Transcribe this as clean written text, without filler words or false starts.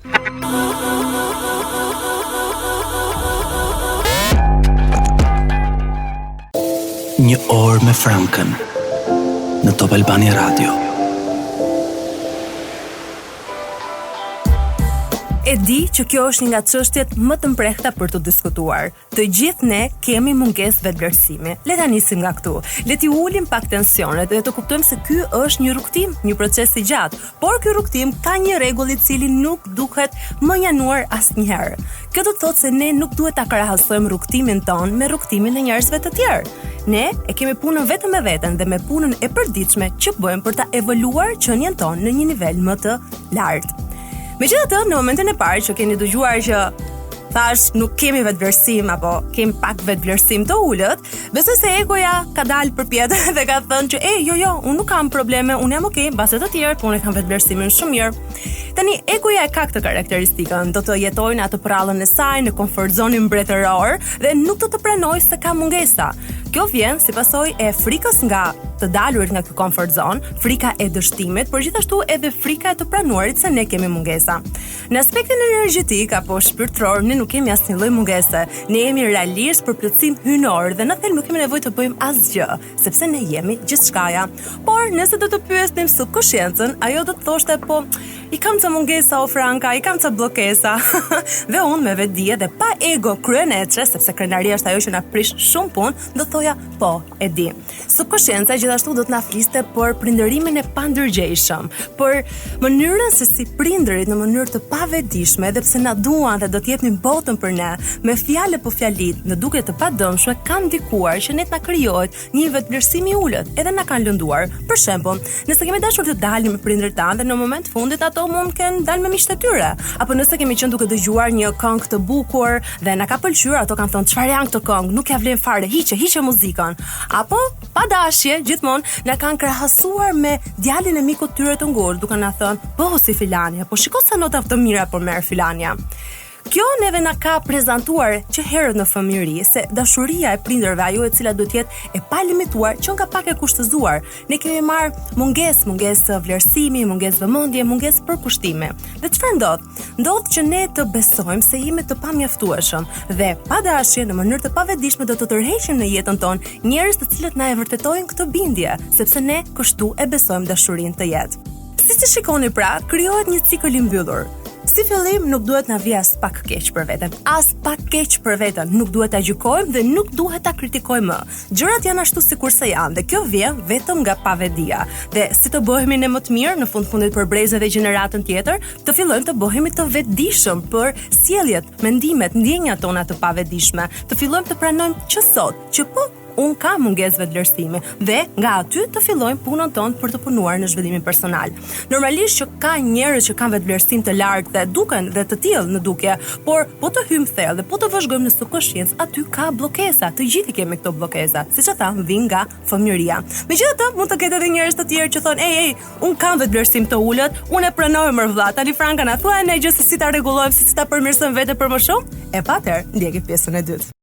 Një orë me Frankën në Top Albania Radio. E di që kjo është një nga çështjet më të mprehta për të diskutuar. Të gjithë ne kemi mungesë vetëvlerësimi. Le ta nisim nga këtu. Le t'i ulim pak tensionet dhe të kuptojmë se ky është një rrugtim, një proces i gjatë. Por ky rrugtim ka një rregull i cili nuk duhet më njanuar asnjëherë. Kjo do të thotë se ne nuk duhet ta krahasojmë rrugtimin ton me rrugtimin e njerëzve të tjerë. Ne e kemi punën vetëm me veten dhe me punën e përditshme që bëjmë për ta evoluar qenien tonë në një nivel më të lartë. Megjithatë, në momentin e parë që keni dëgjuar që thash nuk kemi vetëvlerësim apo kemi pak vetëvlerësim të ulët, besoj se egoja ka dalë përpjet dhe ka thënë që jo, unë nuk kam probleme, unë jam okay, mbase të tjerë, po unë kam vetëvlerësimin shumë mirë. Tani egoja e ka këtë karakteristikën, do të jetojë në atë prallën e saj, në komfort zonin mbretëror dhe nuk do të pranojë se ka mungesa. Kjo vjen si pasojë e frikës nga të dalurit nga ky comfort zone, frika e dështimit, por gjithashtu edhe frika e të pranuarit se ne kemi mungesa. Në aspektin energjetik apo shpirtëror ne nuk kemi asnjë lloj mungese. Ne jemi realisht për plotësim hynor dhe në thelb nuk kemi nevojë të bëjmë asgjë, sepse ne jemi gjithçkaja. Por nëse do të pyesnim subkonsciencën, ajo do të thoshte po i kam të mungesa o Franka, i kam të blokesa. Dhe unë me vetdije dhe pa ego kryeneçe, sepse krenaria është ajo që na prish shumë punë, do thoja po, e di. Subkonscienca gjithashtu do të na fliste për prindërimin e pandërgjeshëm, për mënyrën se si prindërit në mënyrë të pavetdijshme, edhe pse na duan dhe do të jepnin botën për ne, me fjalë po fjalit, në duke të padëmshme, kanë ndikuar që ne të na krijohet një vetëvlerësim i ulët, edhe na kanë lënduar. Për shembull, nëse kemi dashur të dalim me prindërit tanë dhe në moment fundit ato mund të kenë dalë me miqtë e tyre, apo nëse kemi qenë duke dëgjuar një këngë të bukur dhe na ka pëlqyer, ato kanë thënë çfarë janë këto këngë, nuk ja vlen fare, hiqe muzikën. Apo pa dashje, gjithmonë na kanë krahasuar me djalin e mikut tyre të ngurtë, duke na thënë, "Po si filania, po shiko sa nota të mira po merr filania." Kjo neve na ka prezantuar që herët në fëmijëri se dashuria e prindërve, ajo e cila duhet jetë e palimituar, që nga pak e kushtëzuar. Ne kemi marr mungesë vlerësimi, mungesë vëmendje, mungesë përkushtime. Dhe çfarë ndodh? Ndodh që ne të besojmë se jemi të pamjaftueshëm dhe pa dashje në mënyrë të pavetdijshme do të tërheqim në jetën tonë njerëz të cilët na e vërtetojnë këtë bindje, sepse ne kështu e besojmë dashurinë të jetë. Si shikoni pra, krijohet një cikël i mbyllur. Si fillim nuk duhet na vi as pak keq për veten. As pak keq për veten, nuk duhet ta gjykojmë dhe nuk duhet ta kritikojmë më. Gjërat janë ashtu sikurse janë dhe kjo vjen vetëm nga pavetdia. Dhe si të bëhemi ne më të mirë në fundit për brezën dhe gjeneratën tjetër, të fillojmë të bëhemi të vetëdijshëm për sjelljet, mendimet, ndjenjat tona të pavetdijshme. Të fillojmë të pranojmë që sot, që po unë kam mungesë vetëvlerësimi dhe nga aty të fillojmë punën tonë për të punuar në zhvillimin personal. Normalisht që ka njerëz që kanë vetëvlerësim të lartë dhe duken dhe të tillë në dukje, por po të hyjmë thellë dhe po të vëzhgojmë në subkonsciencë, aty ka bllokesa. Të gjithë kemi këto bllokesa, siç e tham, vijnë nga fëmijëria. Megjithatë, mund të ketë edhe njerëz të tjerë që thonë, "Ej, unë kam vetëvlerësim të ulët, unë e pranoj më vëlla, tani Franka na thua ne gjë se si ta rregullojmë, si ta përmirësojmë veten për më shumë." E patër, ndjeki pjesën e dytë.